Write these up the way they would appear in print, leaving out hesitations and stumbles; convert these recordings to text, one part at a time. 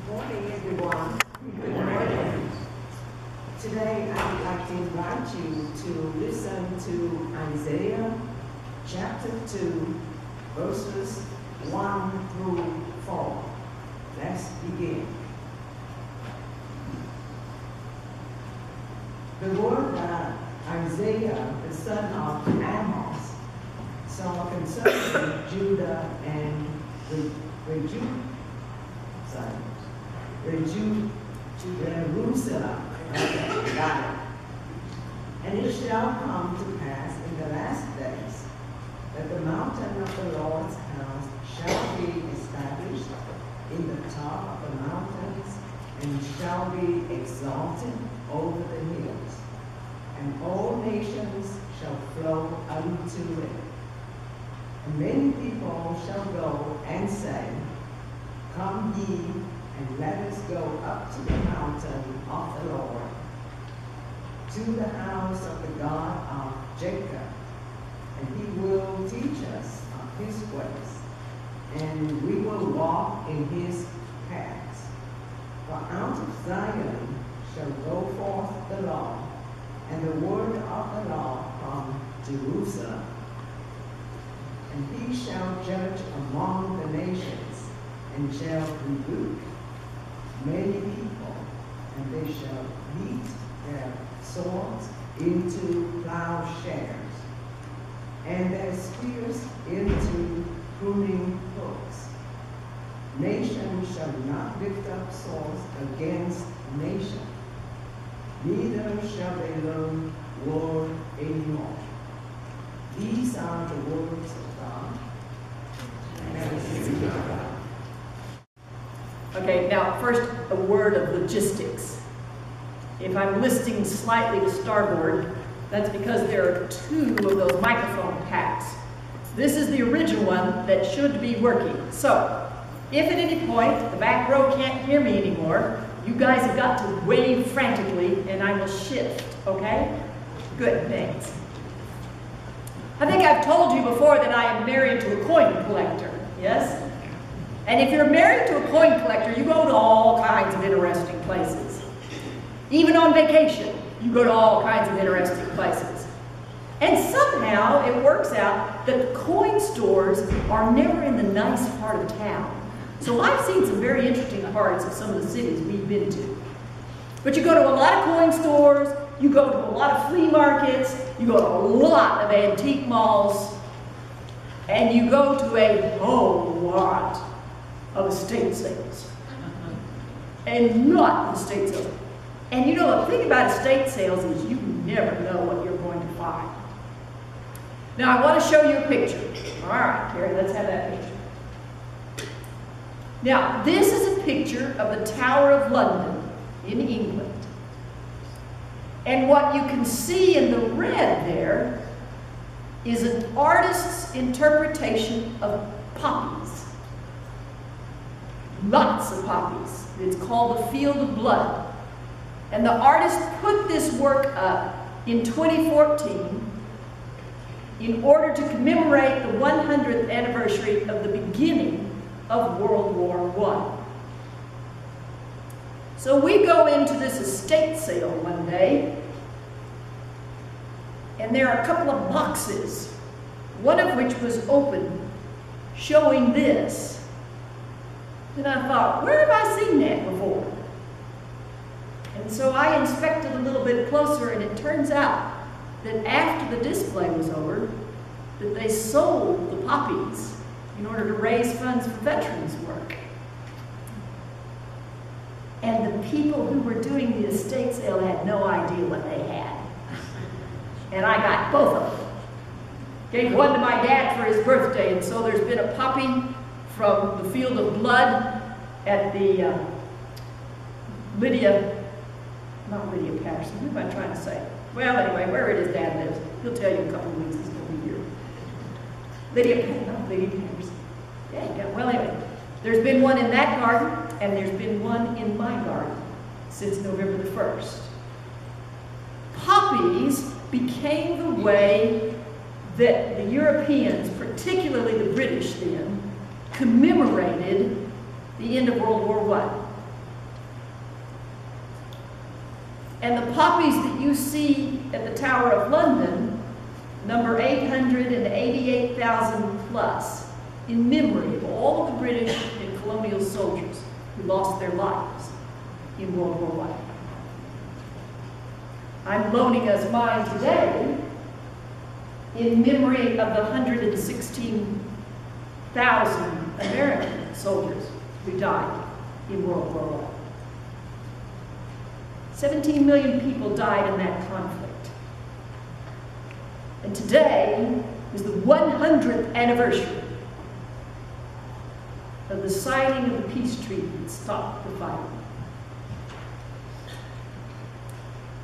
Morning, everyone. Good morning. Today, I would like to invite you to listen to Isaiah chapter 2, verses 1 through 4. Let's begin. The word that Isaiah, the son of Amos, saw concerning Judah and Jerusalem. Okay, got it. And it shall come to pass in the last days that the mountain of the Lord's house shall be established in the top of the mountains, and shall be exalted over the hills, and all nations shall flow unto it. And many people shall go and say, Come ye, and let us go up to the mountain of the Lord, to the house of the God of Jacob, and he will teach us of his ways, and we will walk in his paths. For out of Zion shall go forth the law, and the word of the law from Jerusalem. And he shall judge among the nations, and shall rebuke many people, and they shall beat their swords into plowshares, and their spears into pruning hooks. Nation shall not lift up swords against nation, neither shall they learn war anymore. These are the words of God. Okay, now first a word of logistics. If I'm listing slightly to starboard, that's because there are two of those microphone packs. This is the original one that should be working. So, if at any point the back row can't hear me anymore, you guys have got to wave frantically and I will shift, okay? Good, thanks. I think I've told you before that I am married to a coin collector, yes? And if you're married to a coin collector, you go to all kinds of interesting places. Even on vacation, you go to all kinds of interesting places. And somehow it works out that the coin stores are never in the nice part of town. So I've seen some very interesting parts of some of the cities we've been to. But you go to a lot of coin stores, you go to a lot of flea markets, you go to a lot of antique malls, and you go to a whole lot of estate sales. And not estate sales. And you know, the thing about estate sales is you never know what you're going to find. Now I want to show you a picture. All right, Carrie, let's have that picture. Now, this is a picture of the Tower of London in England. And what you can see in the red there is an artist's interpretation of poppies. Lots of poppies. It's called The Field of Blood. And the artist put this work up in 2014 in order to commemorate the 100th anniversary of the beginning of World War I. So we go into this estate sale one day, and there are a couple of boxes, one of which was open, showing this. And I thought, where have I seen that before? And so I inspected a little bit closer, and it turns out that after the display was over, that they sold the poppies in order to raise funds for veterans work. And the people who were doing the estate sale had no idea what they had. And I got both of them. Gave one to my dad for his birthday, and so there's been a poppy from the Field of Blood at the not Lydia Patterson, who am I trying to say? Well, anyway, where it is Dad lives. He'll tell you in a couple of weeks he's going to be here. Not Lydia Patterson. Yeah, well, anyway, there's been one in that garden, and there's been one in my garden since November the 1st. Poppies became the way that the Europeans, particularly the British then, commemorated the end of World War I. And the poppies that you see at the Tower of London number 888,000 plus, in memory of all of the British and colonial soldiers who lost their lives in World War I. I'm loaning us mine today in memory of the 116,000 American soldiers who died in World War I. 17 million people died in that conflict. And today is the 100th anniversary of the signing of the peace treaty that stopped the fighting.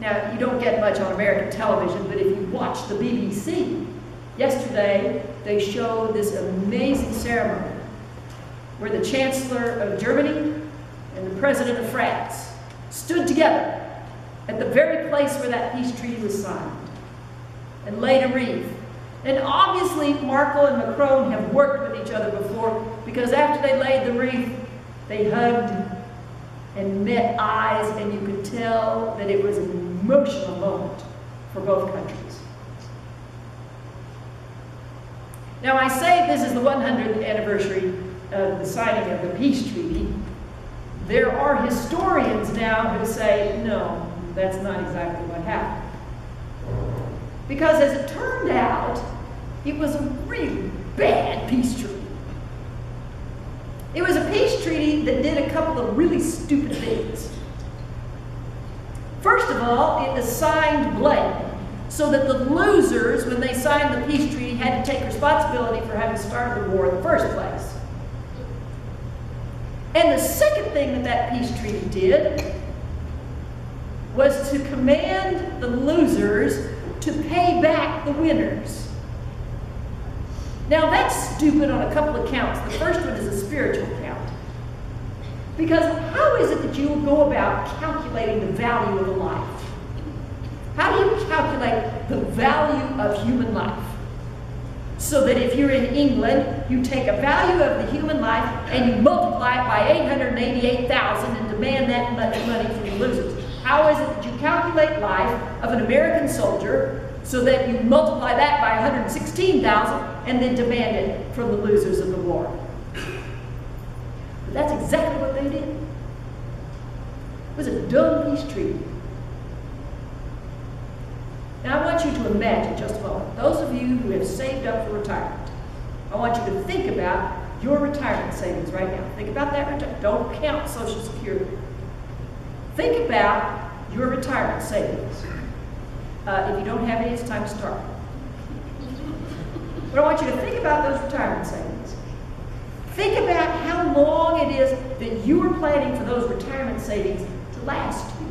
Now, you don't get much on American television, but if you watch the BBC, yesterday they showed this amazing ceremony where the Chancellor of Germany and the President of France stood together at the very place where that peace treaty was signed and laid a wreath. And obviously, Merkel and Macron have worked with each other before, because after they laid the wreath, they hugged and met eyes, and you could tell that it was an emotional moment for both countries. Now, I say this is the 100th anniversary of the signing of the peace treaty. There are historians now who say, no, that's not exactly what happened. Because as it turned out, it was a really bad peace treaty. It was a peace treaty that did a couple of really stupid things. First of all, it assigned blame, so that the losers, when they signed the peace treaty, had to take responsibility for having started the war in the first place. And the second thing that that peace treaty did was to command the losers to pay back the winners. Now that's stupid on a couple of counts. The first one is a spiritual count. Because how is it that you will go about calculating the value of a life? How do you calculate the value of human life? So that if you're in England, you take a value of the human life and you multiply it by 888,000 and demand that much money from the losers. How is it that you calculate life of an American soldier so that you multiply that by 116,000 and then demand it from the losers of the war? But that's exactly what they did. It was a dumb peace treaty. Now I want you to imagine just a moment, those of you who have saved up for retirement, I want you to think about your retirement savings right now. Think about that retirement. Don't count Social Security. Think about your retirement savings. If you don't have any, it's time to start. But I want you to think about those retirement savings. Think about how long it is that you are planning for those retirement savings to last you.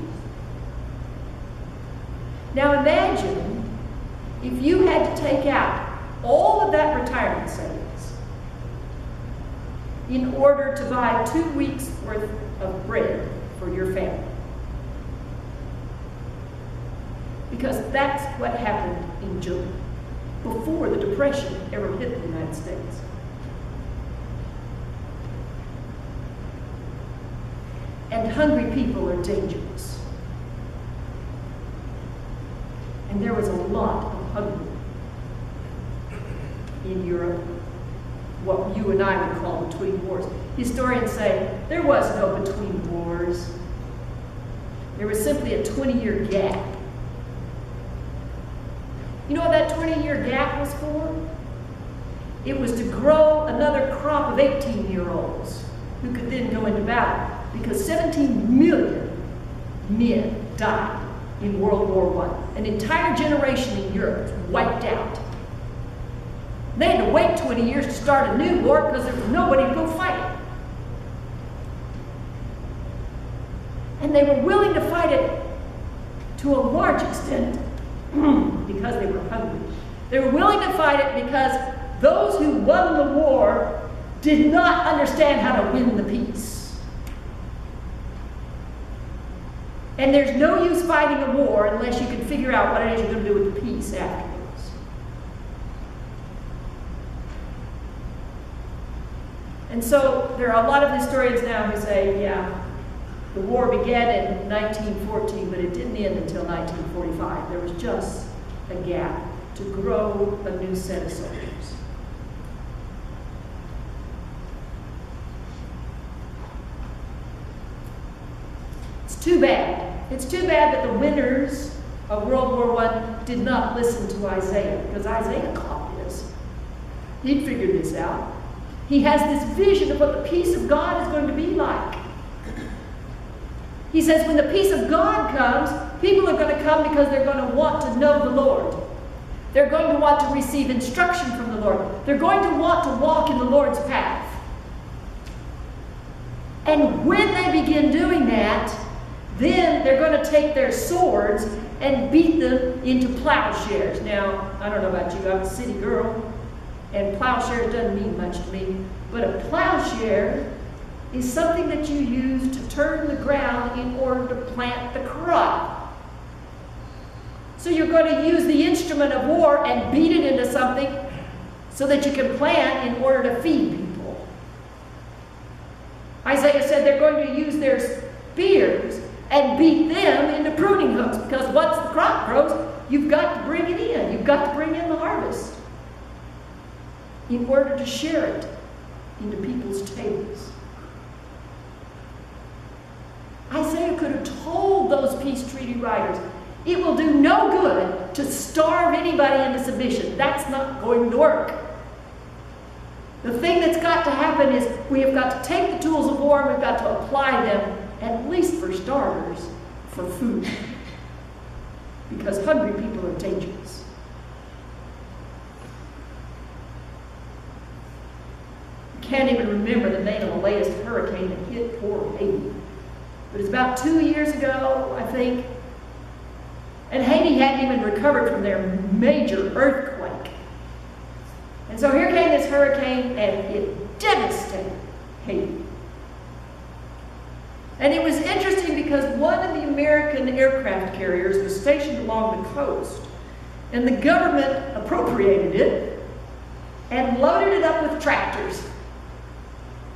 Now imagine if you had to take out all of that retirement savings in order to buy 2 weeks worth of bread for your family. Because that's what happened in Germany before the Depression ever hit the United States. And hungry people are dangerous. And there was a lot of hunger in Europe, what you and I would call between wars. Historians say there was no between wars. There was simply a 20-year gap. You know what that 20-year gap was for? It was to grow another crop of 18-year-olds who could then go into battle, because 17 million men died in World War I. An entire generation in Europe was wiped out. They had to wait 20 years to start a new war because there was nobody to go fight it. And they were willing to fight it to a large extent because they were hungry. They were willing to fight it because those who won the war did not understand how to win the peace. And there's no use fighting a war unless you can figure out what it is you're going to do with the peace afterwards. And so there are a lot of historians now who say, yeah, The war began in 1914, but it didn't end until 1945. There was just a gap to grow a new set of soldiers. It's too bad. It's too bad that the winners of World War I did not listen to Isaiah, because Isaiah caught this. He'd figured this out. He has this vision of what the peace of God is going to be like. He says when the peace of God comes, people are going to come because they're going to want to know the Lord. They're going to want to receive instruction from the Lord. They're going to want to walk in the Lord's path. And when they begin doing that, then they're going to take their swords and beat them into plowshares. Now, I don't know about you, I'm a city girl, and plowshares doesn't mean much to me, but a plowshare is something that you use to turn the ground in order to plant the crop. So you're going to use the instrument of war and beat it into something so that you can plant in order to feed people. Isaiah said they're going to use their spears and beat them into pruning hooks, because once the crop grows, you've got to bring it in. You've got to bring in the harvest in order to share it into people's tables. Isaiah could have told those peace treaty writers, it will do no good to starve anybody into submission. That's not going to work. The thing that's got to happen is we have got to take the tools of war and we've got to apply them, at least for starters, for food. Because hungry people are dangerous. I can't even remember the name of the latest hurricane that hit poor Haiti. But it's about 2 years ago, I think. And Haiti hadn't even recovered from their major earthquake. And so here came this hurricane, and it devastated Haiti. And it was interesting because one of the American aircraft carriers was stationed along the coast, and the government appropriated it and loaded it up with tractors.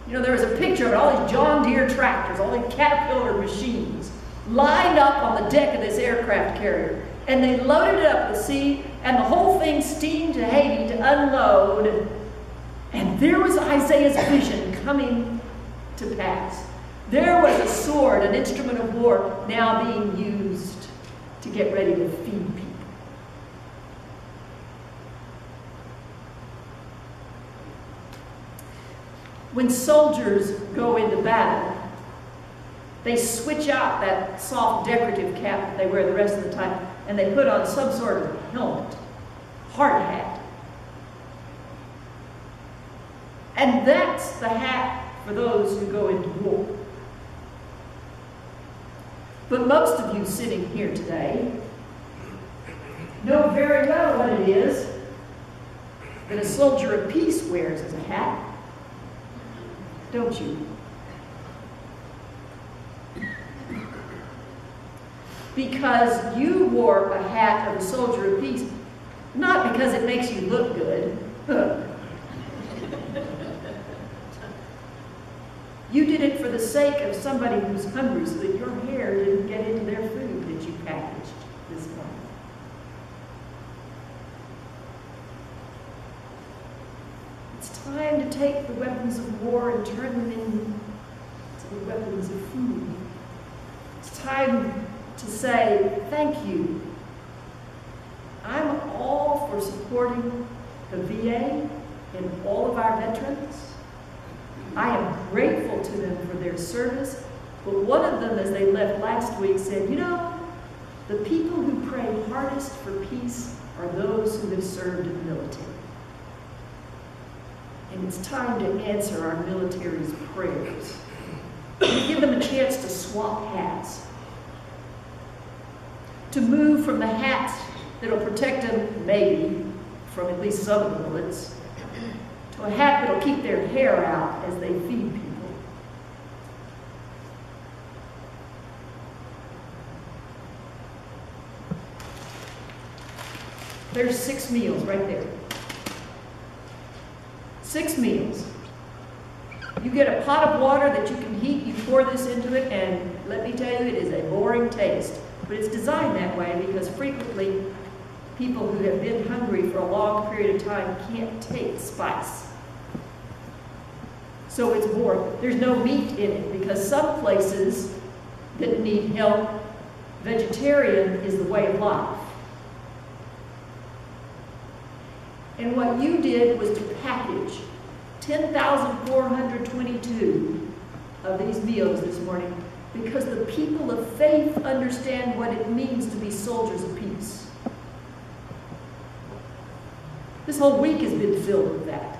You know, there was a picture of all these John Deere tractors, all these Caterpillar machines, lined up on the deck of this aircraft carrier. And they loaded it up with seed, and the whole thing steamed to Haiti to unload. And there was Isaiah's vision coming to pass. There was a sword, an instrument of war, now being used to get ready to feed people. When soldiers go into battle, they switch out that soft decorative cap that they wear the rest of the time, and they put on some sort of helmet, hard hat. And that's the hat for those who go into war. But most of you sitting here today know very well what it is that a soldier of peace wears as a hat, don't you? Because you wore a hat of a soldier of peace, not because it makes you look good. You did it for the sake of somebody who's hungry so that your hair didn't get into their food that you packaged this morning. It's time to take the weapons of war and turn them into the weapons of food. It's time to say, thank you. I'm all for supporting the VA and all of our veterans. I am grateful to them for their service, but one of them, as they left last week, said, you know, the people who pray hardest for peace are those who have served in the military. And it's time to answer our military's prayers. To give them a chance to swap hats. To move from the hats that'll protect them, maybe, from at least some of the bullets, to a hat that'll keep their hair out as they feed people. There's 6 meals right there. 6 meals. You get a pot of water that you can heat, you pour this into it, and let me tell you, it is a boring taste. But it's designed that way because frequently people who have been hungry for a long period of time can't take spice. So it's boring. There's no meat in it because some places that need help, vegetarian is the way of life. And what you did was to package 10,422 of these meals this morning because the people of faith understand what it means to be soldiers of peace. This whole week has been filled with that.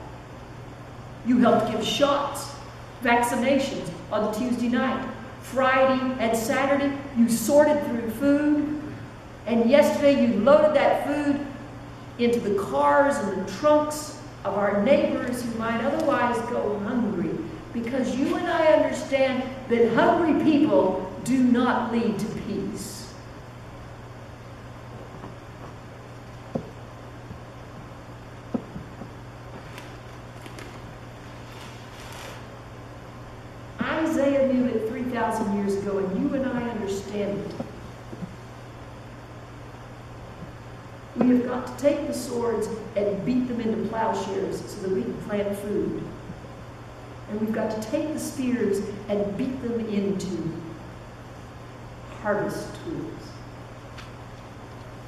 You helped give shots, vaccinations on Tuesday night. Friday and Saturday, you sorted through food. And yesterday, you loaded that food into the cars and the trunks of our neighbors who might otherwise go hungry. Because you and I understand that hungry people do not lead to peace. Isaiah knew it 3,000 years ago, and you and I understand it. We have got to take the swords and beat them into plowshares so that we can plant food. And we've got to take the spears and beat them into harvest tools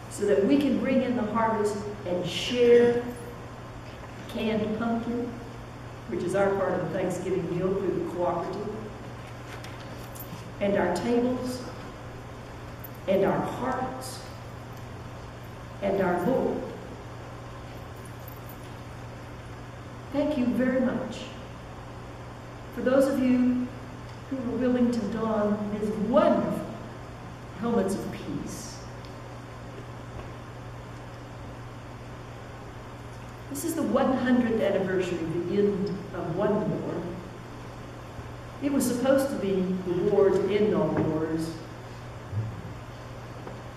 so that we can bring in the harvest and share canned pumpkin, which is our part of the Thanksgiving meal through the cooperative, and our tables, and our hearts, and our Lord. Thank you very much for those of you who were willing to don these wonderful helmets of peace. This is the 100th anniversary of the end of one war. It was supposed to be the war to end all wars,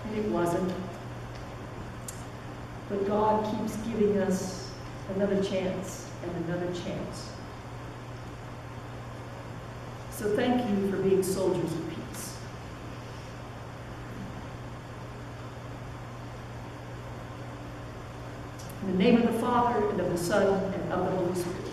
and it wasn't. But God keeps giving us another chance and another chance. So thank you for being soldiers of peace. In the name of the Father, and of the Son, and of the Holy Spirit.